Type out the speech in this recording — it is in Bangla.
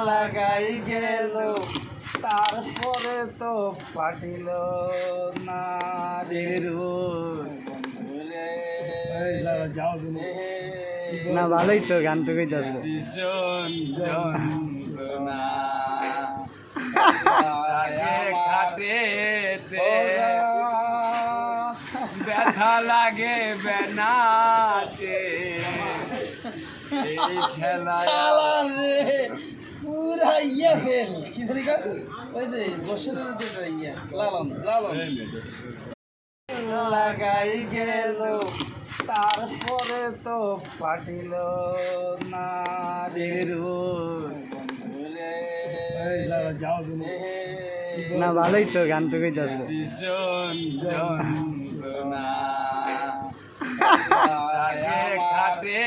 লাগাই গেল তারপরে তো পাঠিল না রে রোজ না ভালোই তো গান তো কইতাছ ব্যথা লাগে বেনাতে এই খেলা পুরা ইয়া ফেল কি তরিকা ওই যে বসের যেটা ইয়া লালন লালন লাগাই গেল তারপরে তো পাঠিল না রে রোজ না ভালোই তো গান তো কইতাছ খাটে